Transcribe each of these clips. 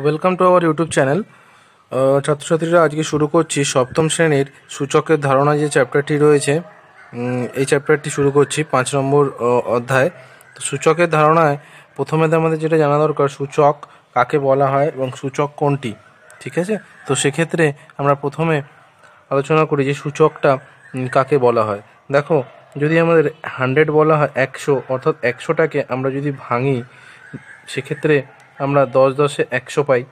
Welcome to our YouTube channel. ছাত্রছাত্রীরা আজকে শুরু করছি সপ্তম শ্রেণীর সূচকের ধারণা যে চ্যাপ্টারটি রয়েছে। এই চ্যাপ্টারটি শুরু করছি 5 নম্বর অধ্যায়। তো সূচকের ধারণায় প্রথমে আমাদের যেটা জানা দরকার, সূচক কাকে বলা হয় এবং সূচক কোনটি। ঠিক আছে, তো সেক্ষেত্রে আমরা প্রথমে আলোচনা করি যে সূচকটা কাকে বলা হয়। দেখো, যদি আমাদের 100 বলা হয় 100, অর্থাৎ 100টাকে আমরা যদি ভাঙি সেক্ষেত্রে আমরা 10 10-এ 100 পাই।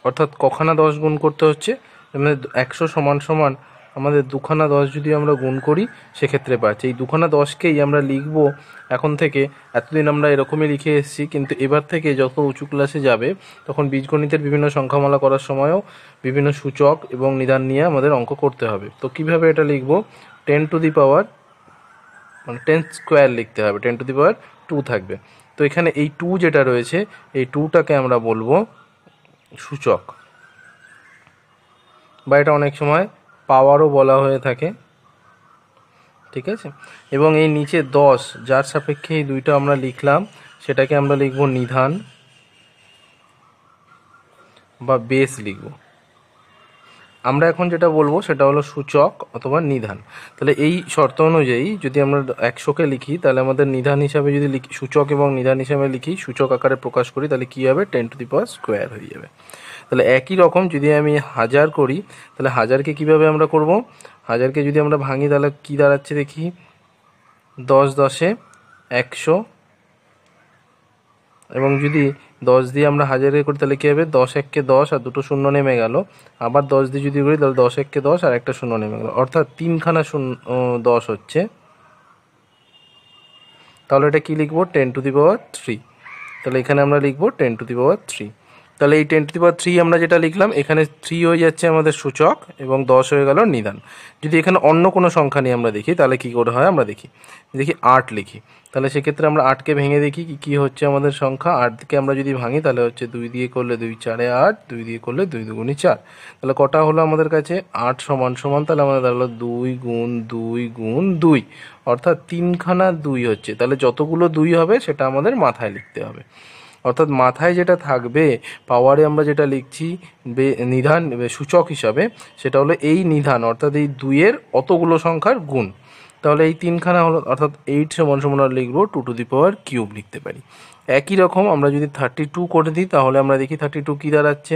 অর্থাৎ কখানা 10 গুণ করতে হচ্ছে, আমাদের 100 সমান সমান আমাদের দুখানা 10 যদি আমরা গুণ করি সেক্ষেত্রে পাচ্ছি। এই দুখানা 10কেই আমরা লিখব এখন থেকে। এতদিন আমরা এরকমই লিখে এসেছি, কিন্তু এবার থেকে যত উঁচু ক্লাসে যাবে তখন বীজগণিতের বিভিন্ন সংখ্যামালা করার সময়ও বিভিন্ন সূচক এবং নিধান নিয়ে আমাদের অঙ্ক করতে হবে। তো কিভাবে এটা লিখব, 10 টু দি পাওয়ার মানে 10 স্কোয়ার লিখতে হবে, 10 টু দি পাওয়ার 2 থাকবে। তো এখানে এই 2 যেটা রয়েছে, এই 2টাকে আমরা বলবো সূচক, বা এটা অনেক সময় পাওয়ারও বলা হয়ে থাকে। ঠিক আছে, এবং এই নিচে 10 যার সাপেক্ষে এই দুইটা আমরা লিখলাম সেটাকে আমরা লিখব নিধান বা বেস লিখব। আমরা এখন যেটা বলবো সেটা হলো সূচক অথবা নিধান। তাহলে এই শর্ত অনুযায়ী যদি আমরা 100কে লিখি, তাহলে আমাদের নিধান হিসাবে যদি লিখি, সূচক এবং নিধান হিসাবে লিখি, সূচক আকারে প্রকাশ করি, তাহলে কী হবে, 10 টু দি পাওয়ার স্কোয়ার হয়ে যাবে। তাহলে একই রকম যদি আমি 1000 করি, তাহলে 1000কে কীভাবে আমরা করব, 1000কে যদি আমরা ভাঙি তাহলে কী দাঁড়াচ্ছে দেখি, 10 10-এ 100, এবং যদি 10 দিয়ে আমরা 1000-এ করি তাহলে কী হবে, 10 1-কে 10 আর দুটো শূন্য নেমে গেল। আবার 10 দিয়ে যদি করি তাহলে 10 1-কে 10 আর একটা শূন্য নেমে গেল, অর্থাৎ 3খানা 10 হচ্ছে। তাহলে এটা কী লিখবো, 10 টু দি পাওয়ার 3। তাহলে এখানে আমরা লিখবো 10 টু দি পাওয়ার 3। তাহলে এই 10 টু দি পাওয়ার 3 আমরা যেটা লিখলাম, এখানে 3 হয়ে যাচ্ছে আমাদের সূচক এবং 10 হয়ে গেল নিধান। যদি এখানে অন্য কোনো সংখ্যা নিয়ে আমরা দেখি তাহলে কী করে হয়, আমরা দেখি 8 লিখি। তাহলে সেক্ষেত্রে আমরা 8কে ভেঙে দেখি কী হচ্ছে আমাদের সংখ্যা। 8কে আমরা যদি ভাঙি তাহলে হচ্ছে 2 দিয়ে করলে 2 4-এ 8, 2 দিয়ে করলে 2 2 4। তাহলে কটা হলো আমাদের কাছে, 8 সমান সমান, তাহলে আমাদের দাঁড়ালো 2 গুণ 2 গুণ 2, অর্থাৎ 3খানা 2 হচ্ছে। তাহলে যতগুলো 2 হবে সেটা আমাদের মাথায় লিখতে হবে। অর্থাৎ মাথায় যেটা থাকবে, পাওয়ারে আমরা যেটা লিখছি নিধান সূচক হিসাবে, সেটা হলো এই নিধান, অর্থাৎ এই 2-এর অতগুলো সংখ্যার গুণ। তাহলে এই 3খানা হলো, অর্থাৎ 8 সমান সমান লিখবো 2 টু দি পাওয়ার কিউব লিখতে পারি। একই রকম আমরা যদি 32 করে দিই তাহলে আমরা দেখি 32 কী দাঁড়াচ্ছে।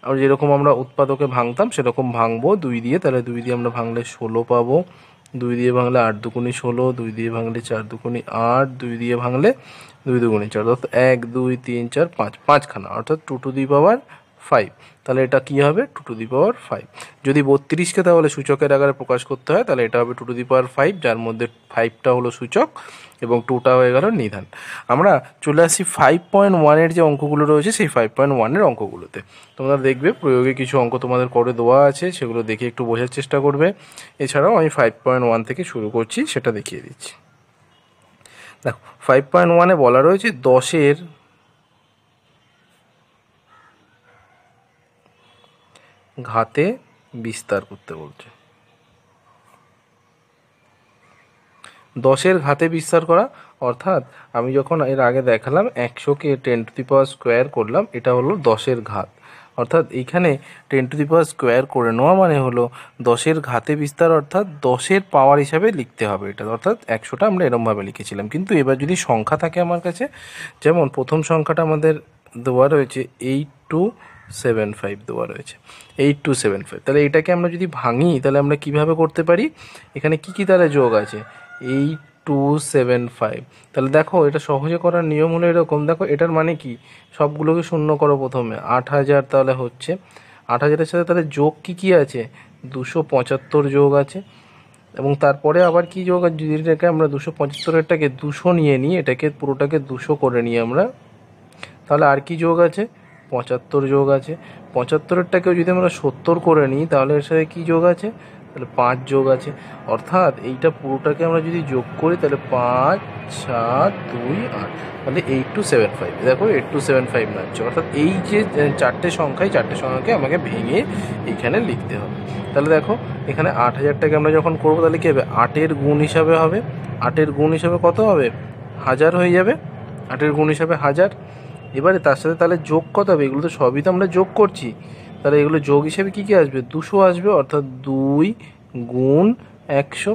আর যেরকম আমরা উৎপাদকে ভাঙতাম সেরকম ভাঙবো 2 দিয়ে, তাহলে 2 দিয়ে আমরা ভাঙলে 16 পাবো। 2 দিয়ে ভাঙলে 8 দুগুণে 16, 2 দিয়ে ভাঙলে 4 দুগুণে 8, 2 দিয়ে ভাঙলে 2 দুগুণে 4, অর্থাৎ 1 2 3 4 5, 5খানা, অর্থাৎ 2 টু দি পাওয়ার 5। তাহলে এটা কী হবে, 2 টু দি পাওয়ার 5। যদি 32কে তাহলে সূচকের আকারে প্রকাশ করতে হয় তাহলে এটা হবে 2 টু দি পাওয়ার 5, যার মধ্যে 5টা হলো সূচক এবং 2টা হয়ে গেল নিধান। আমরা চলে আসি 5.1-এর যে অঙ্কগুলো রয়েছে সেই 5.1-এর অঙ্কগুলোতে। তোমরা দেখবে প্রয়োগে কিছু অঙ্ক তোমাদের করে দেওয়া আছে, সেগুলো দেখে একটু বোঝার চেষ্টা করবে। এছাড়াও আমি 5.1 থেকে শুরু করছি, সেটা দেখিয়ে দিচ্ছি। দেখো, 5.1-এ বলা রয়েছে 10-এর ঘাতে বিস্তার করতে বলছে। 10-এর ঘাতে বিস্তার করা, অর্থাৎ আমি যখন এর আগে দেখালাম 100কে 10 টু দি পাওয়ার স্কোয়ার করলাম, এটা হলো 10-এর ঘাত। অর্থাৎ এইখানে 10 টু দি পাওয়ার স্কোয়ার করে নেওয়া মানে হলো 10-এর ঘাতে বিস্তার, অর্থাৎ 10-এর পাওয়ার হিসাবে লিখতে হবে এটা। অর্থাৎ 100টা আমরা এরমভাবে লিখেছিলাম, কিন্তু এবার যদি সংখ্যা থাকে আমার কাছে, যেমন প্রথম সংখ্যাটা আমাদের দেওয়া রয়েছে 8275 দেওয়া রয়েছে, 8275। তাহলে এটাকে আমরা যদি ভাঙি তাহলে আমরা কিভাবে করতে পারি, এখানে কি কি তাহলে যোগ আছে, 8275। তাহলে দেখো, এটা সহজে করার নিয়ম হলো এরকম। দেখো, এটার মানে কি, সবগুলোকে শূন্য করো প্রথমে, 8000 তাহলে হচ্ছে, 8000-এর সাথে তাহলে যোগ কি কি আছে, 275 যোগ আছে, এবং তারপরে আবার কি যোগ আছে, যদি এটাকে আমরা 275-এরটাকে 200 নিয়ে নিই, এটাকে পুরোটাকে 200 করে নিই আমরা, তাহলে আর কি যোগ আছে, 75 যোগ আছে। 75-এরটাকেও যদি আমরা 70 করে নিই তাহলে এর সাথে কী যোগ আছে, তাহলে 5 যোগ আছে। অর্থাৎ এইটা পুরোটাকে আমরা যদি যোগ করি তাহলে 5 7 2 8, তাহলে 8275। দেখো, 8275 লাগছে। অর্থাৎ এই যে চারটে সংখ্যাকে আমাকে ভেঙে এইখানে লিখতে হবে। তাহলে দেখো, এখানে 8000টাকে আমরা যখন করবো তাহলে কী হবে, 8-এর গুণ হিসাবে হবে, 8-এর গুণ হিসাবে কত হবে, 1000 হয়ে যাবে, 8-এর গুণ হিসাবে 1000। এবারে তার সাথে তাহলে যোগ কত হবে, এগুলো তো সবই তো আমরা যোগ করছি, তাহলে এগুলো যোগ হিসেবে কী কী আসবে, 200 আসবে, অর্থাৎ 2 গুণ 100,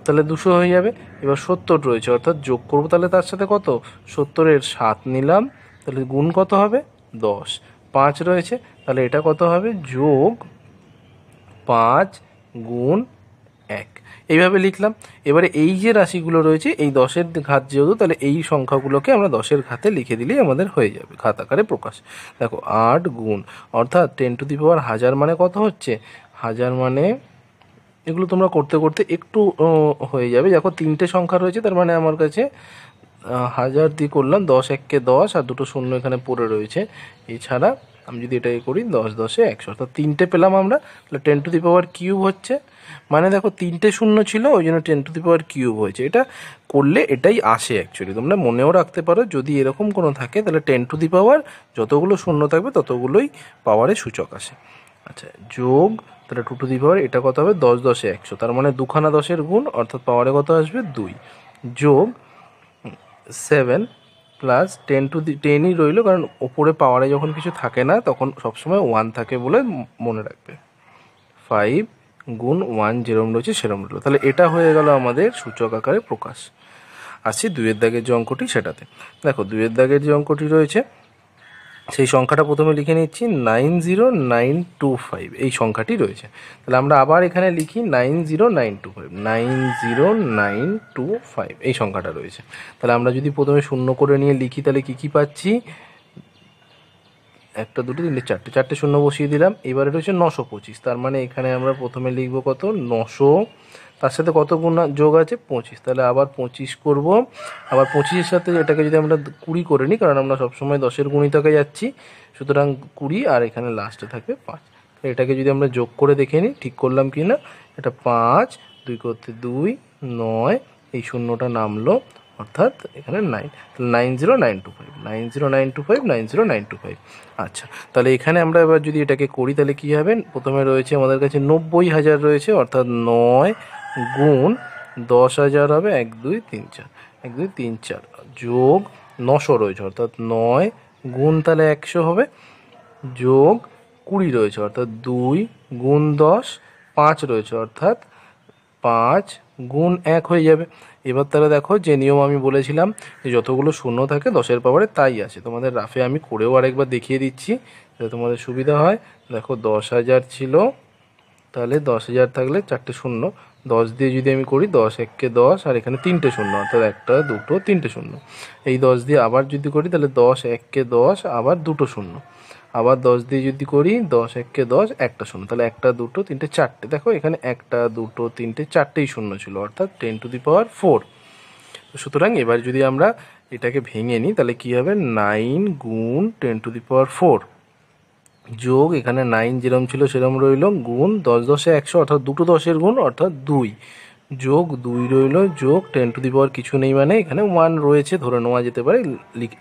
তাহলে 200 হয়ে যাবে। এবার 70 রয়েছে, অর্থাৎ যোগ করবো তাহলে তার সাথে কত, 70-এর 7 নিলাম, তাহলে গুণ কত হবে 10। 5 রয়েছে, তাহলে এটা কত হবে, যোগ 5 গুণ 1, এইভাবে লিখলাম। এবারে এই যে রাশিগুলো রয়েছে এই 10-এর ঘাত যেহেতু, তাহলে এই সংখ্যাগুলোকে আমরা 10-এর ঘাতে লিখে দিলেই আমাদের হয়ে যাবে, ঘাত আকারে প্রকাশ। দেখো 8 গুণ, অর্থাৎ 10⁻1000 মানে কত হচ্ছে, 1000 মানে, এগুলো তোমরা করতে করতে একটু হয়ে যাবে। দেখো 3টে সংখ্যা রয়েছে, তার মানে আমার কাছে 1000 দিয়ে করলাম, 10 1-কে 10 আর দুটো শূন্য এখানে পড়ে রয়েছে। এছাড়া আমি যদি এটাকে করি 10 10-এ 100, অর্থাৎ 3টে পেলাম আমরা, তাহলে 10⁻³ হচ্ছে, মানে দেখো 3টে শূন্য ছিল ওই জন্য 10⁻³ হয়েছে। এটা করলে এটাই আসে অ্যাকচুয়ালি, তোমরা মনেও রাখতে পারো যদি এরকম কোনো থাকে, তাহলে 10⁻, যতগুলো শূন্য থাকবে ততগুলোই পাওয়ারের সূচক আসে। আচ্ছা, যোগ, তাহলে 2⁻, এটা কত হবে, 10 10-এ 100, তার মানে দুখানা 10-এর গুণ, অর্থাৎ পাওয়ারে কত আসবে 2, যোগ 7 প্লাস 10ই রইলো, কারণ ওপরে পাওয়ারে যখন কিছু থাকে না তখন সবসময় 1 থাকে বলে মনে রাখবে। 5 গুণ 1 যেরম রয়েছে সেরম রইলো, তাহলে এটা হয়ে গেল আমাদের সূচক আকারে প্রকাশ। আসছি 2-এর দাগের যে অঙ্কটি সেটাতে। দেখো 2-এর দাগের যে অঙ্কটি রয়েছে সেই সংখ্যাটা প্রথমে লিখে নিচ্ছি, 90925 এই সংখ্যাটি রয়েছে। তাহলে আমরা আবার এখানে লিখি 90925 এই সংখ্যাটা রয়েছে। তাহলে আমরা যদি প্রথমে শূন্য করে নিয়ে লিখি তাহলে কী কী পাচ্ছি, 1 2 3 4, 4টে শূন্য বসিয়ে দিলাম। এবারে রয়েছে 925, তার মানে এখানে আমরা প্রথমে লিখব কত, 900, তার সাথে কত গুণ যোগ আছে 25, তাহলে আবার 25 করব। আবার 25-এর সাথে এটাকে যদি আমরা 20 করে নিই, কারণ আমরা সবসময় 10-এর গুণিতকে যাচ্ছি, সুতরাং 20 আর এখানে লাস্টে থাকবে 5। এটাকে যদি আমরা যোগ করে দেখে নিই ঠিক করলাম কি না, এটা 5 2 করতে 2 9, এই শূন্যটা নামলো, অর্থাৎ এখানে 9, তাহলে 90925। আচ্ছা, তাহলে এখানে আমরা এবার যদি এটাকে করি তাহলে কী হবে, প্রথমে রয়েছে আমাদের কাছে 90,000 রয়েছে, অর্থাৎ 9 গুণ 10,000 হবে 1 2 3 4, 1 2 3 4, যোগ 900 রয়েছে, অর্থাৎ 9 গুণ তাহলে 100 হবে, যোগ 20 রয়েছে, অর্থাৎ 2 গুণ 10, 5 রয়েছে, অর্থাৎ 5 গুণ 1 হয়ে যাবে। এবার তাহলে দেখো যে নিয়ম আমি বলেছিলাম যে যতগুলো শূন্য থাকে 10-এর পাওয়ারে তাই আসে, তোমাদের রাফে আমি করেও আরেকবার দেখিয়ে দিচ্ছি যাতে তোমাদের সুবিধা হয়। দেখো 10,000 ছিল, তাহলে 10,000 থাকলে 4টে শূন্য, 10 দিয়ে যদি আমি করি 10 1-কে 10 আর এখানে 3টে শূন্য, অর্থাৎ 1 2 3টে শূন্য। এই 10 দিয়ে আবার যদি করি তাহলে 10 1-কে 10 আবার 2টো শূন্য, আবার 10 দিয়ে যদি করি 10 1-কে 10 একটা শূন্য, তাহলে 1 2 3 4টে, দেখো এখানে 1 2 3 4টেই শূন্য ছিল, অর্থাৎ 10⁻4। সুতরাং এবার যদি আমরা এটাকে ভেঙে নিই তাহলে কী হবে, 9 গুণ 10⁻4 যোগ এখানে 9 যেরম ছিল সেরম রইল, গুণ 10 10-এ 100, অর্থাৎ দুটো 10-এর গুণ, অর্থাৎ 2, যোগ 2 রইল, যোগ 10⁻, কিছু নেই মানে এখানে 1 রয়েছে, ধরে নেওয়া যেতে পারে,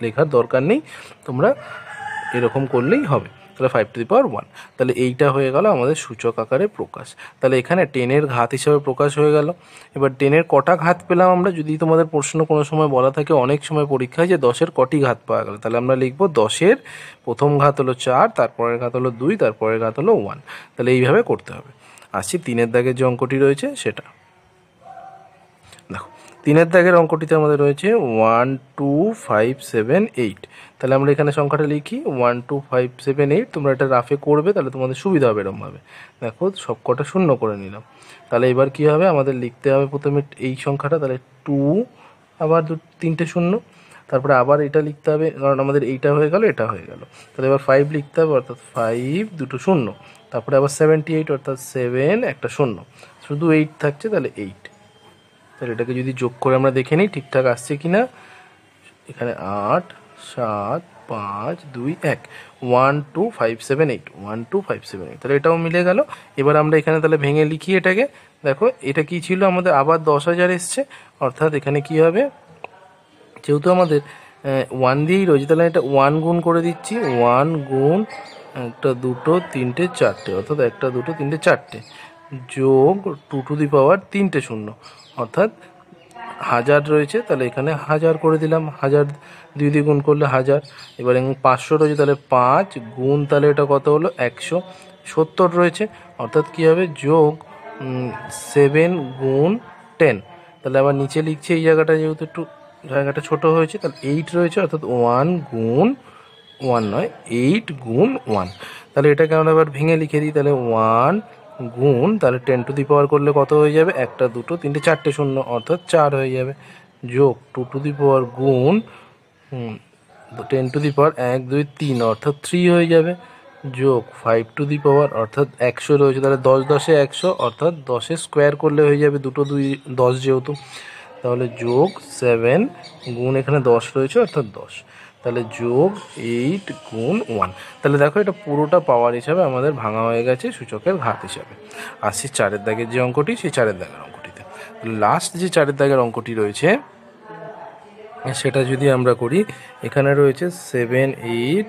লেখার দরকার নেই, তোমরা এরকম করলেই হবে। তাহলে 5⁻1, তাহলে এইটা হয়ে গেল আমাদের সূচক আকারে প্রকাশ। তাহলে এখানে 10-এর ঘাত হিসাবে প্রকাশ হয়ে গেল। এবার 10-এর কটা ঘাত পেলাম আমরা, যদি তোমাদের প্রশ্ন কোনো সময় বলা থাকে অনেক সময় পরীক্ষায় যে 10-এর কটি ঘাত পাওয়া গেল, তাহলে আমরা লিখব 10-এর প্রথম ঘাত হলো 4, তারপরের ঘাত হলো 2, তারপরের ঘাত হলো 1, তাহলে এইভাবে করতে হবে। আসছি 3-এর দাগের যে অঙ্কটি রয়েছে সেটা দেখো। 3-এর দাগের অঙ্কটিতে আমাদের রয়েছে 1 2 5 7 8, তাহলে আমরা এখানে সংখ্যাটা লিখি 1 2 5 7 8, তোমরা এটা রাফে করবে তাহলে তোমাদের সুবিধা হবে এরকমভাবে। দেখো সব কটা শূন্য করে নিলাম, তাহলে এবার কী হবে, আমাদের লিখতে হবে প্রথমে এই সংখ্যাটা, তাহলে 2 আবার 3টে শূন্য, তারপরে আবার এটা লিখতে হবে, কারণ আমাদের এইটা হয়ে গেল এটা হয়ে গেল, তাহলে এবার 5 লিখতে হবে, অর্থাৎ 5 দুটো শূন্য, তারপরে আবার 78, অর্থাৎ 7 একটা শূন্য, শুধু 8 থাকছে, তাহলে 8। তাহলে এটাকে যদি যোগ করে আমরা দেখে নিই ঠিকঠাক আসছে কি না, এখানে 8 7 5 2 1, 1 2 5 7 8, 1 2 5 7 8, তাহলে এটাও মিলে গেল। এবার আমরা এখানে তাহলে ভেঙে লিখি এটাকে, দেখো এটা কি ছিল আমাদের, আবার 10,000 এসছে, অর্থাৎ এখানে কি হবে, যেহেতু আমাদের 1 দিয়েই রয়েছে তাহলে এটা 1 গুণ করে দিচ্ছি, 1 গুণ 1 2 3 4টে, অর্থাৎ 1 2 3 4টে, যোগ 2⁻3টে শূন্য, অর্থাৎ 1000 রয়েছে, তাহলে এখানে 1000 করে দিলাম, 1000 2 দিয়ে গুণ করলে 1000। এবারে 500 রয়েছে, তাহলে 5 গুণ, তাহলে এটা কত হলো 170 রয়েছে, অর্থাৎ কী হবে যোগ 7 গুণ 10। তাহলে আবার নিচে লিখছি, এই জায়গাটা যেহেতু একটু জায়গাটা ছোট হয়েছে, তাহলে 8 রয়েছে, অর্থাৎ 1 গুণ 1 নয় 8 গুণ 1। তাহলে এটাকে আমরা এবার ভেঙে লিখে দিই, তাহলে 1 গুণ, তাহলে 10 টু দি পাওয়ার করলে কত হয়ে যাবে, 1 2 3 4টে শূন্য, অর্থাৎ 4 হয়ে যাবে, যোগ 2 টু দি পাওয়ার গুণ 10 টু দি পাওয়ার 1 2 3, অর্থাৎ 3 হয়ে যাবে, যোগ 5 টু দি পাওয়ার, অর্থাৎ 100 রয়েছে, তাহলে 10 10 100, অর্থাৎ 10 স্কোয়ার করলে হয়ে যাবে 2 2 10 যেহেতু, তাহলে যোগ 7 গুণ এখানে 10 রয়েছে, অর্থাৎ 10, তাহলে যোগ 8 গুণ 1। তাহলে দেখো এটা পুরোটা পাওয়ার হিসাবে আমাদের ভাঙা হয়ে গেছে সূচকের ঘাত হিসাবে। আসছি 4-এর দাগের যে অঙ্কটি, সেই 4-এর দাগের অঙ্কটিতে। লাস্ট যে 4-এর দাগের অঙ্কটি রয়েছে সেটা যদি আমরা করি, এখানে রয়েছে 7 8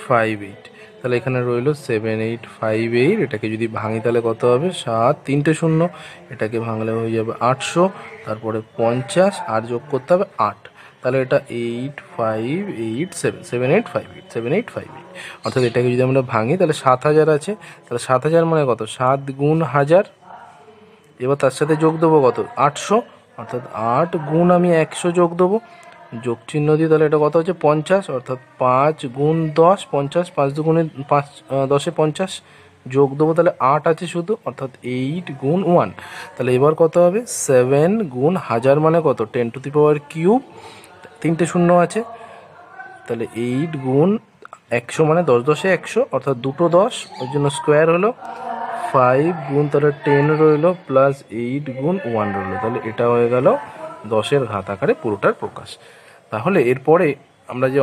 5 8, তাহলে এখানে রইল 7 8 5 8, এটাকে যদি ভাঙি তাহলে কত হবে 7 3টে শূন্য, এটাকে ভাঙলে হয়ে যাবে 800, তারপরে 50 আর যোগ করতে হবে 8, তাহলে এটা 8 5 8 7 7 8 5 8 7 8 5 8, অর্থাৎ এটাকে যদি আমরা ভাঙি তাহলে 7000 আছে, তাহলে 7000 মানে কত 7 গুণ 1000, এবার তার সাথে যোগ দেবো কত 800, অর্থাৎ 8 গুণ আমি 100 যোগ দেবো, যোগ চিহ্ন দিয়ে, তাহলে এটা কত হচ্ছে 50, অর্থাৎ 5 গুণ 10 50, 5 দুগুণে 5 10এ 50, যোগ দেবো, তাহলে 8 আছে শুধু, অর্থাৎ 8 গুণ 1। তাহলে এবার কত হবে 7 গুণ 1000 মানে কত 10 টু দি পাওয়ার কিউব, 3টে শূন্য আছে, তাহলে 8 গুণ 100 মানে 10 10এ 100, অর্থাৎ 2 10, ওই জন্য স্কোয়ার হলো, 5 গুণ তাহলে 10 রইল, প্লাস 8 গুণ 1 রইল, তাহলে এটা হয়ে গেল 10-এর ঘাত আকারে পুরোটার প্রকাশ। তাহলে এরপরে আমরা যে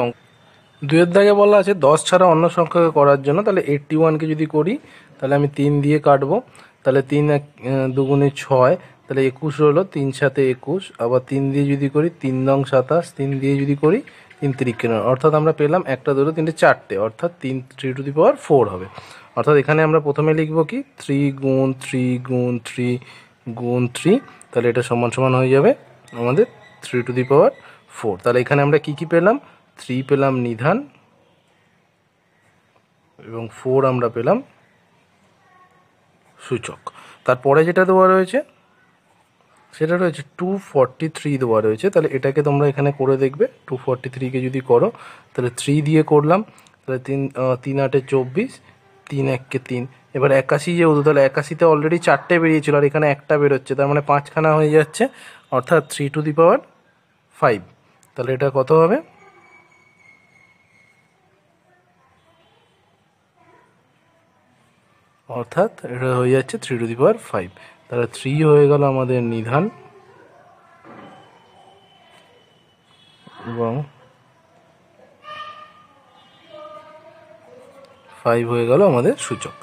2-এর দাগে বলা আছে 10 ছাড়া অন্য সংখ্যাকে করার জন্য, তাহলে 81কে যদি করি তাহলে আমি 3 দিয়ে কাটবো, তাহলে 3 দুগুণে 6, তাহলে 21 রইলো, 3 7 21, আবার 3 দিয়ে যদি করি 3 নং 27, 3 দিয়ে যদি করি 3 3 9, অর্থাৎ আমরা পেলাম 1 2 3 4টে, অর্থাৎ 3 টু দি পাওয়ার 4 হবে। অর্থাৎ এখানে আমরা প্রথমে লিখবো কি 3 গুণ 3 গুণ 3 গুণ 3, তাহলে এটা সমান সমান হয়ে যাবে আমাদের 3 টু দি পাওয়ার 4। তাহলে এখানে আমরা কি পেলাম, 3 পেলাম নিধান এবং 4 আমরা পেলাম সূচক। তারপরে যেটা দেওয়া রয়েছে সেটা রয়েছে 243 দেওয়া রয়েছে, তাহলে এটাকে তোমরা এখানে করে দেখবে, 243কে যদি করো তাহলে 3 দিয়ে করলাম, তাহলে 3 3 8 24, 3 1 3, এবার 81 যেহেতু, তাহলে 81তে অলরেডি 4টে বেরিয়েছিল আর এখানে একটা বেরোচ্ছে, তার মানে 5খানা হয়ে যাচ্ছে, অর্থাৎ 3 টু দি পাওয়ার 5, তাহলে এটা কত হবে, অর্থাৎ এটা হয়ে যাচ্ছে 3 টু দি পাওয়ার 5, তাহলে 3 হয়ে গেল আমাদের নিধান এবং 5 হয়ে গেল আমাদের সূচক,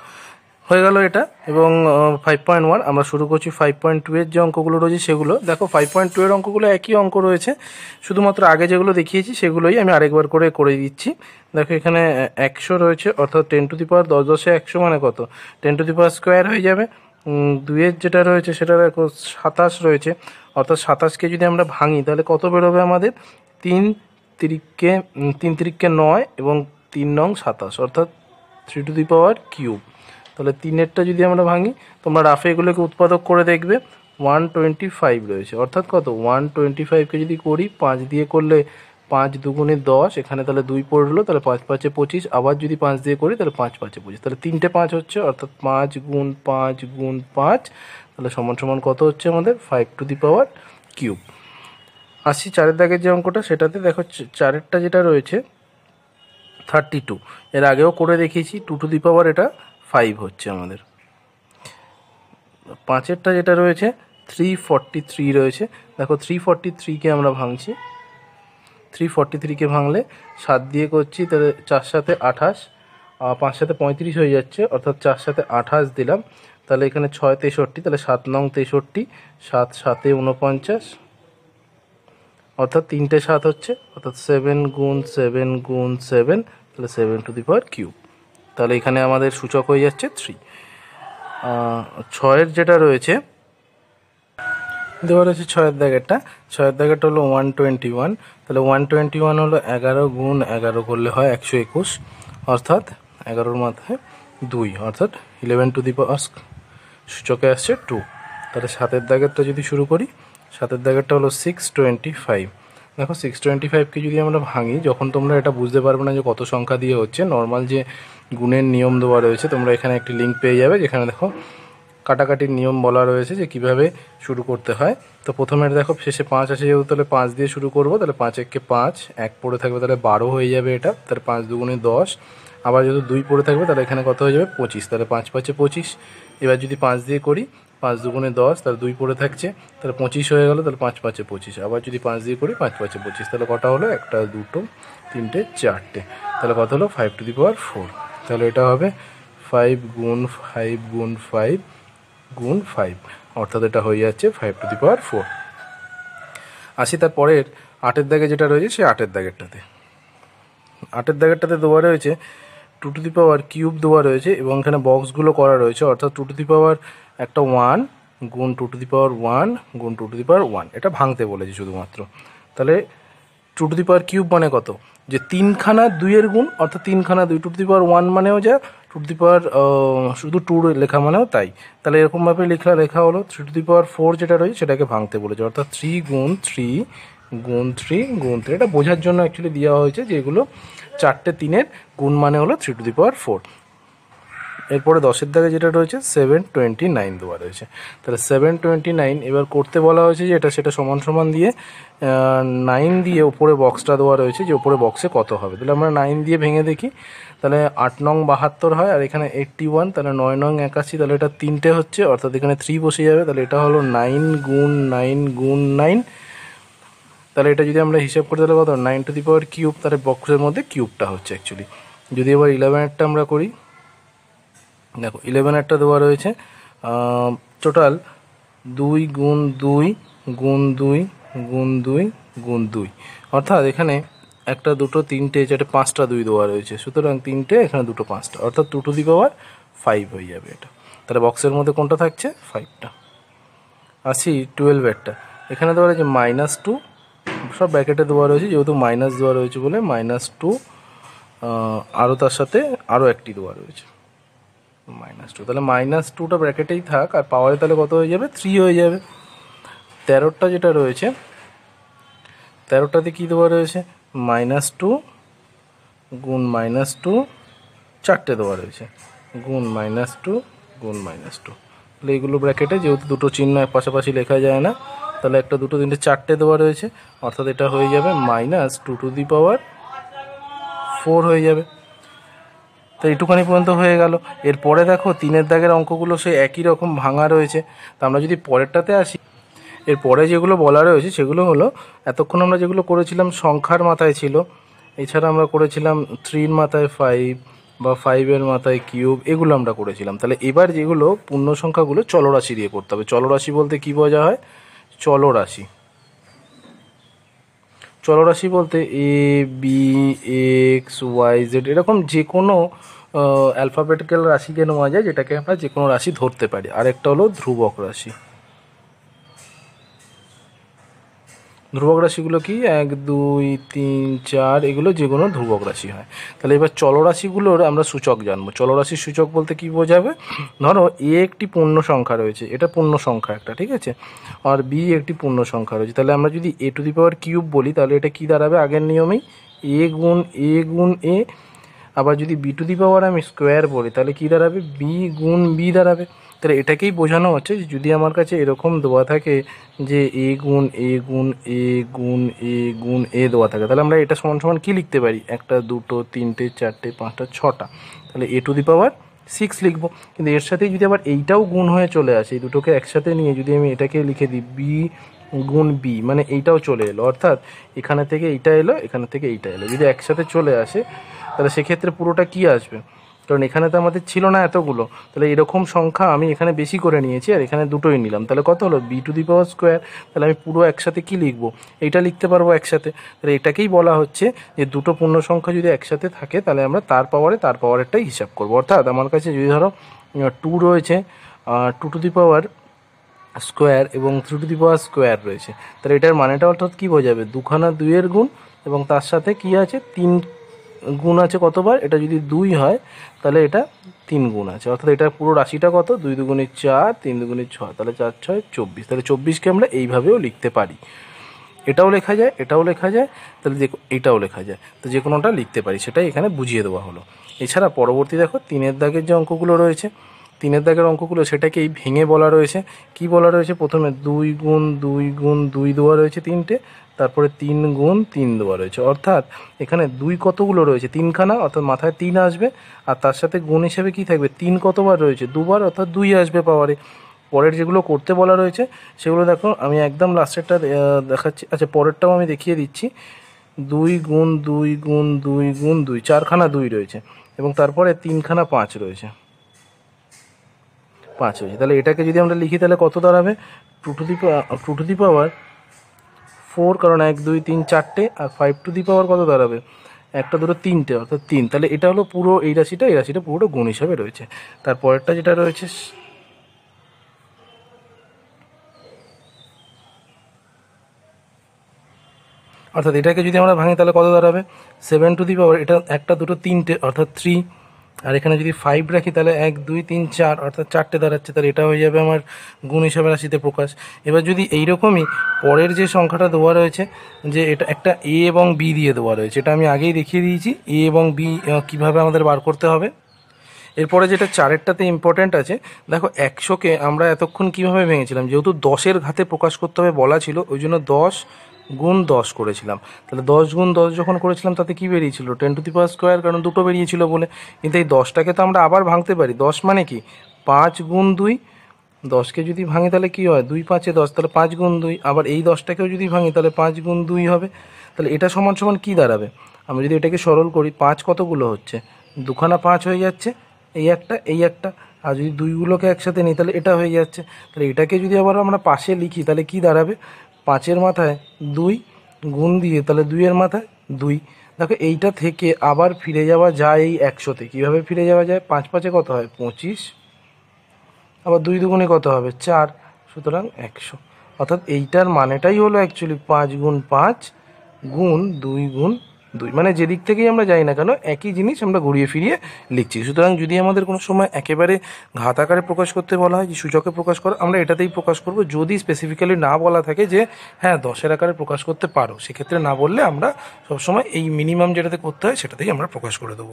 হয়ে গেল এটা। এবং 5.1 আমরা শুরু করছি 5.2-এর যে অঙ্কগুলো রয়েছে সেগুলো দেখো। 5.2-এর অঙ্কগুলো একই অঙ্ক রয়েছে, শুধুমাত্র আগে যেগুলো দেখিয়েছি সেগুলোই আমি আরেকবার করে দিচ্ছি। দেখো এখানে 100 রয়েছে, অর্থাৎ 10 টু দি পাওয়ার 10 10এ 100 মানে কত 10 টু দি পাওয়ার স্কোয়ার হয়ে যাবে। 2-এর যেটা রয়েছে সেটা দেখো 27 রয়েছে, অর্থাৎ 27কে যদি আমরা ভাঙি তাহলে কত বেরোবে আমাদের 3 তিরিককে 9 এবং 3 নং 27, অর্থাৎ 3 টু দি পাওয়ার কিউব। তাহলে 3-এরটা যদি আমরা ভাঙি, তোমরা রাফে এগুলোকে উৎপাদক করে দেখবে, 125 রয়েছে, অর্থাৎ কত 125কে যদি করি 5 দিয়ে করলে 5 দুগুণে 10, এখানে তাহলে 2 পড়লো, তাহলে 5 5 25, আবার যদি 5 দিয়ে করি তাহলে 5 5 25, তাহলে 3টে 5 হচ্ছে, অর্থাৎ 5 গুণ 5 গুণ 5, তাহলে সমান সমান কত হচ্ছে আমাদের 5 টু দি পাওয়ার কিউব। আসছি 4-এর দাগের যে অঙ্কটা, সেটাতে দেখো 4-এরটা যেটা রয়েছে 32, এর আগেও করে দেখিয়েছি, 2 টু দি পাওয়ার এটা 5 হচ্ছে আমাদের। 5-এরটা যেটা রয়েছে 343 রয়েছে, দেখো 343কে আমরা ভাঙছি, 343কে ভাঙলে 7 দিয়ে করছি, তাহলে 4 7 28, 5 7 35 হয়ে যাচ্ছে, অর্থাৎ 4 7 28 দিলাম, তাহলে এখানে 6 63, তাহলে 7 নং 63, 7 7 49, অর্থাৎ 3টে 7 হচ্ছে, অর্থাৎ 7 গুণ 7 গুণ 7, তাহলে 7 টু দি পাওয়ার কিউব। তাহলে এখানে আমাদের সূচক হয়ে যাচ্ছে 3। 6-এর যেটা রয়েছে দেওয়া রয়েছে 6-এর দাগেরটা। 6-এর দাগেরটা হলো 121, তাহলে 121 হলো 11 গুণ 11 করলে হয় 121, অর্থাৎ 11-র মাথায় 2, অর্থাৎ 11 টু দি পাওয়ার সূচকে আসছে 2। তাহলে 7-এর দাগেরটা যদি শুরু করি, 7-এর দাগেরটা হলো 625। দেখো 625কে যদি আমরা ভাঙি, যখন তোমরা এটা বুঝতে পারবে না যে কত সংখ্যা দিয়ে হচ্ছে, নর্মাল যে গুণের নিয়ম দেওয়া রয়েছে, তোমরা এখানে একটি লিঙ্ক পেয়ে যাবে যেখানে দেখো কাটাকাটির নিয়ম বলা রয়েছে যে কিভাবে শুরু করতে হয়। তো প্রথমে দেখো শেষে 5 আছে যেহেতু, তাহলে 5 দিয়ে শুরু করবো। তাহলে 5 একে 5, 1 পড়ে থাকবে তাহলে 12 হয়ে যাবে এটা, তাহলে 5 দুগুণে 10। আবার যেহেতু 2 পড়ে থাকবে তাহলে এখানে কত হয়ে যাবে 25, তাহলে 5 5 25। এবার যদি 5 দিয়ে করি, 5 দুগুণে 10, তাহলে 2 পড়ে থাকছে, তাহলে 25 হয়ে গেল, তাহলে 5 5 25। আবার যদি 5 দিয়ে করি 5 5 25, তাহলে কটা হলো 1 2 3 4, তাহলে কত হলো 5 টু দি পাওয়ার 4। তাহলে এটা হবে 5 গুণ 5 গুণ 5 গুণ 5, অর্থাৎ এটা হয়ে যাচ্ছে 5 টু দি পাওয়ার 4। আসি তারপরের 8-এর দাগে যেটা রয়েছে সেই 8-এর দাগেরটাতে। 8-এর দাগেরটাতে দেওয়া রয়েছে 2 টু দি পাওয়ার কিউব দেওয়া রয়েছে এবং এখানে বক্সগুলো করা রয়েছে, অর্থাৎ 2 টু দি পাওয়ার একটা 1 গুণ 2 টু দি পাওয়ার 1 গুণ 2 টু দি পাওয়ার 1, এটা ভাঙতে বলেছি শুধুমাত্র। তাহলে 2 টু দি পাওয়ার কিউব মানে কত, যে 3খানা 2-এর গুণ, অর্থাৎ 3খানা 2, 2 টু দি পাওয়ার 1 মানেও যা, 2 টু দি পাওয়ার শুধু 2 লেখা মানেও তাই। তাহলে এরকমভাবে লেখা হলো 3 টু দি পাওয়ার 4 যেটা রয়েছে সেটাকে ভাঙতে বলেছে, অর্থাৎ 3 গুণ 3 গুণ 3 গুণ 3। এটা বোঝার জন্য অ্যাকচুয়ালি দেওয়া হয়েছে যে এগুলো 4টে 3-এর গুণ মানে হলো 3 টু দি পাওয়ার 4। এরপরে 10-এর দাগে যেটা রয়েছে 729 দেওয়া রয়েছে, তাহলে 729 এবার করতে বলা হয়েছে যে এটা সেটা সমান সমান দিয়ে 9 দিয়ে ওপরে বক্সটা দেওয়া রয়েছে যে ওপরে বক্সে কত হবে। তাহলে আমরা 9 দিয়ে ভেঙে দেখি, তাহলে 8 নং 72 হয়, আর এখানে 81, তাহলে 9 নং 81, তাহলে এটা 3টে হচ্ছে, অর্থাৎ এখানে 3 বসে যাবে, তাহলে এটা হলো 9 গুণ 9 গুণ 9। তাহলে এটা যদি আমরা হিসাব করতে তাহলে কত 9 টু দি পাওয়ার কিউব, তাহলে বক্সের মধ্যে কিউবটা হচ্ছে অ্যাকচুয়ালি। যদি এবার 11-এরটা আমরা করি, দেখো 11-এরটা দেওয়া রয়েছে টোটাল 2 গুণ 2 গুণ 2 গুণ 2 গুণ 2, অর্থাৎ এখানে 1 2 3 4 5টা 2 দেওয়া রয়েছে, সুতরাং 3টে এখানে 2 5টা, অর্থাৎ 2 টু দি পাওয়ার 5 হয়ে যাবে এটা। তাহলে বক্সের মধ্যে কোনটা থাকছে 5টা। আসি 12-এরটা, এখানে দেওয়া রয়েছে -2, সব ব্র্যাকেটে দেওয়া রয়েছে যেহেতু মাইনাস দেওয়া রয়েছে বলে -2, আরও তার সাথে আরও একটি দেওয়া রয়েছে -2, তাহলে -2টা ব্র্যাকেটেই থাক, আর পাওয়ারে তাহলে কত হয়ে যাবে 3 হয়ে যাবে। 13টা যেটা রয়েছে, 13টাতে কী দেওয়া রয়েছে -2 গুণ -2, 4টে দেওয়া রয়েছে গুণ -2 গুণ -2, তাহলে এইগুলো ব্র্যাকেটে যেহেতু দুটো চিহ্ন পাশাপাশি লেখা যায় না, তাহলে 1 2 3 4টে দেওয়া রয়েছে, অর্থাৎ এটা হয়ে যাবে -2 টু দি পাওয়ার 4 হয়ে যাবে। তো এইটুখানি পর্যন্ত হয়ে গেল। এরপরে দেখো 3-এর দাগের অঙ্কগুলো সে একই রকম ভাঙা রয়েছে। তো আমরা যদি পরেরটাতে আসি, এরপরে যেগুলো বলা রয়েছে সেগুলো হলো এতক্ষণ আমরা যেগুলো করেছিলাম সংখ্যার মাথায় ছিল, এছাড়া আমরা করেছিলাম 3-এর মাথায় 5 বা 5-এর মাথায় কিউব, এগুলো আমরা করেছিলাম। তাহলে এবার যেগুলো পূর্ণ সংখ্যাগুলো চলরাশি দিয়ে করতে হবে। চলরাশি বলতে কী বোঝা হয়, চলরাশি, চলরাশি বলতে A B x Y Z এরকম যে কোনো অ্যালফাবেটিক্যাল রাশিকে নেওয়া যায়, যেটাকে আমরা যে কোনো রাশি ধরতে পারি। আরেকটা হলো ধ্রুবক রাশি। ধ্রুবক রাশিগুলো কি 1 2 3 4, এগুলো যে কোনো ধ্রুবক রাশি হয়। তাহলে এবার চলরাশিগুলোর আমরা সূচক জানবো। চলরাশির সূচক বলতে কি বোঝাবে, ধরো এ একটি পূর্ণ সংখ্যা রয়েছে, এটা পূর্ণ সংখ্যা একটা, ঠিক আছে, আর বি একটি পূর্ণ সংখ্যা রয়েছে, তাহলে আমরা যদি এ টু দি পাওয়ার কিউব বলি তাহলে এটা কি দাঁড়াবে আগের নিয়মেই এ গুণ এ। আবার যদি বি টু দি পাওয়ার আমি স্কোয়ার বলি তাহলে কি দাঁড়াবে বি গুণ বি দাঁড়াবে। তাহলে এটাকেই বোঝানো হচ্ছে যে যদি আমার কাছে এরকম দেওয়া থাকে যে এ গুণ এ গুণ এ গুণ এ গুণ এ দেওয়া থাকে, তাহলে আমরা এটা সমান সমান কী লিখতে পারি, 1 2 3 4 5 6টা, তাহলে এ টু দি পাওয়ার 6 লিখবো। কিন্তু এর সাথেই যদি আবার এইটাও গুণ হয়ে চলে আসে, এই দুটোকে একসাথে নিয়ে যদি আমি এটাকে লিখে দিই বি গুণ বি, মানে এইটাও চলে এলো, অর্থাৎ এখানে থেকে এইটা এলো, এখানে থেকে এইটা এলো, যদি একসাথে চলে আসে তাহলে সেক্ষেত্রে পুরোটা কি আসবে, কারণ এখানে তো আমাদের ছিল না এতগুলো, তাহলে এরকম সংখ্যা আমি এখানে বেশি করে নিয়েছি আর এখানে দুটোই নিলাম, তাহলে কত হলো B to the power square. তাহলে আমি পুরো একসাথে কি লিখবো, এইটা লিখতে পারবো একসাথে। তাহলে এটাকেই বলা হচ্ছে যে দুটো পূর্ণ সংখ্যা যদি একসাথে থাকে তাহলে আমরা তার পাওয়ারেরটাই হিসাব করবো। অর্থাৎ আমার কাছে যদি ধরো 2 রয়েছে, 2 টু দি পাওয়ার স্কোয়ার এবং 3 টু দি পাওয়ার স্কোয়ার রয়েছে। তাহলে এটার মানেটা অর্থাৎ কী বোঝাবে, দুখানা 2-এর গুণ এবং তার সাথে কি আছে 3 গুণ আছে কতবার, এটা যদি 2 হয় তাহলে এটা 3 গুণ আছে, অর্থাৎ এটা পুরো রাশিটা কত 2 দুগুণে 4, 3 দুগুণে 6, তাহলে 4 6 24। তাহলে 24কে আমরা এইভাবেও লিখতে পারি, এটাও লেখা যায় এটাও লেখা যায়, তাহলে যে এটাও লেখা যায়, তো যে কোনোটা লিখতে পারি, সেটাই এখানে বুঝিয়ে দেওয়া হলো। এছাড়া পরবর্তী দেখো 3-এর দাগের যে অঙ্কগুলো রয়েছে, 3-এর দাগের অঙ্কগুলো সেটাকেই ভেঙে বলা রয়েছে। কি বলা রয়েছে, প্রথমে 2 গুণ 2 গুণ 2 দেওয়া রয়েছে 3টে, তারপরে 3 গুণ 3 দেওয়া রয়েছে, অর্থাৎ এখানে 2 কতগুলো রয়েছে 3খানা, অর্থাৎ মাথায় 3 আসবে, আর তার সাথে গুণ হিসেবে কি থাকবে 3 কতবার রয়েছে 2বার, অর্থাৎ 2 আসবে পাওয়ারে। পরের যেগুলো করতে বলা রয়েছে সেগুলো দেখো, আমি একদম লাস্টেরটা দেখাচ্ছি, আচ্ছা পরেরটাও আমি দেখিয়ে দিচ্ছি। 2 গুণ 2 গুণ 2 গুণ 2, 4খানা 2 রয়েছে এবং তারপরে 3খানা 5 রয়েছে, 5 হয়েছে। তাহলে এটাকে যদি আমরা লিখি তাহলে কত দাঁড়াবে, 2 টু দি পাওয়ার 4, কারণ 1 2 3 4টে, আর 5 টু দি পাওয়ার কত দাঁড়াবে, 1 2 3 অর্থাৎ 3। তাহলে এটা হলো পুরো এই রাশিটা পুরো গুণ হিসাবে রয়েছে। তারপরেরটা যেটা রয়েছে অর্থাৎ এটাকে যদি আমরা ভাঙি তাহলে কত দাঁড়াবে, 7 টু দি পাওয়ার, এটা 1 2 3টে অর্থাৎ 3, আর এখানে যদি 5 রাখি তাহলে 1 2 3 4 অর্থাৎ 4টে দাঁড়াচ্ছে, তাহলে এটা হয়ে যাবে আমার গুণ হিসাবে রাশিতে প্রকাশ। এবার যদি এইরকমই পরের যে সংখ্যাটা দেওয়া রয়েছে, যে এটা একটা এ এবং বি দিয়ে দেওয়া রয়েছে, এটা আমি আগেই দেখিয়ে দিয়েছি এ এবং বি কীভাবে আমাদের বার করতে হবে। এরপরে যেটা 4-এরটাতে ইম্পর্ট্যান্ট আছে, দেখো 100কে আমরা এতক্ষণ কীভাবে ভেঙেছিলাম, যেহেতু 10-এর ঘাতে প্রকাশ করতে হবে বলা ছিল, ওই জন্য 10 গুণ 10 করেছিলাম। তাহলে 10 গুণ 10 যখন করেছিলাম তাতে কি বেরিয়েছিল 10 টু দি পাওয়ার স্কোয়ার, কারণ দুটো বেরিয়েছিল বলে। কিন্তু এই 10টাকে তো আমরা আবার ভাঙতে পারি, 10 মানে কি 5 গুণ 2, 10কে যদি ভাঙি তাহলে কি হয় 2 5 10, তাহলে 5 গুণ 2, আবার এই 10টাকেও যদি ভাঙি তাহলে 5 গুণ 2 হবে। তাহলে এটা সমান সমান কী দাঁড়াবে, আমরা যদি এটাকে সরল করি 5 কতগুলো হচ্ছে, দুখানা 5 হয়ে যাচ্ছে, এই একটা, আর যদি 2গুলোকে একসাথে নিই তাহলে এটা হয়ে যাচ্ছে। তাহলে এটাকে যদি আবার আমরা পাশে লিখি তাহলে কি দাঁড়াবে, 5-এর মাথায় 2 গুণ দিয়ে তাহলে 2-এর মাথায় 2। দেখো এইটা থেকে আবার ফিরে যাওয়া যায় এই 100তে, কীভাবে ফিরে যাওয়া যায়, 5 5-এ কত হয় 25, আবার 2 দুগুণে কত হবে 4, সুতরাং 100। অর্থাৎ এইটার মানেটাই হলো অ্যাকচুয়ালি 5 গুণ 5 গুণ 2 গুণ 2, মানে যেদিক থেকেই আমরা যাই না কেন একই জিনিস আমরা ঘুরিয়ে ফিরিয়ে লিখছি। সুতরাং যদি আমাদের কোনো সময় একেবারে ঘাত আকারে প্রকাশ করতে বলা হয়, যে সূচকে প্রকাশ করো, আমরা এটাতেই প্রকাশ করব। যদি স্পেসিফিক্যালি না বলা থাকে যে হ্যাঁ 10-এর আকারে প্রকাশ করতে পারো, সেক্ষেত্রে না বললে আমরা সবসময় এই মিনিমাম যেটাতে করতে হয় সেটাতেই আমরা প্রকাশ করে দেবো।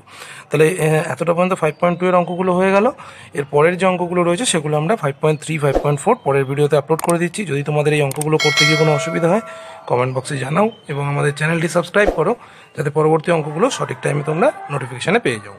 তাহলে এতটা পর্যন্ত 5.2 এর অঙ্কগুলো হয়ে গেল। এর পরের যে অঙ্কগুলো রয়েছে সেগুলো আমরা 5.3 5.4 পরের ভিডিওতে আপলোড করে দিচ্ছি। যদি তোমাদের এই অঙ্কগুলো করতে গিয়ে কোনো অসুবিধা হয় কমেন্ট বক্সে জানাও এবং আমাদের চ্যানেলটি সাবস্ক্রাইব করো, যাতে পরবর্তী অঙ্কগুলো সঠিক টাইমে তোমরা নোটিফিকেশানে পেয়ে যাও।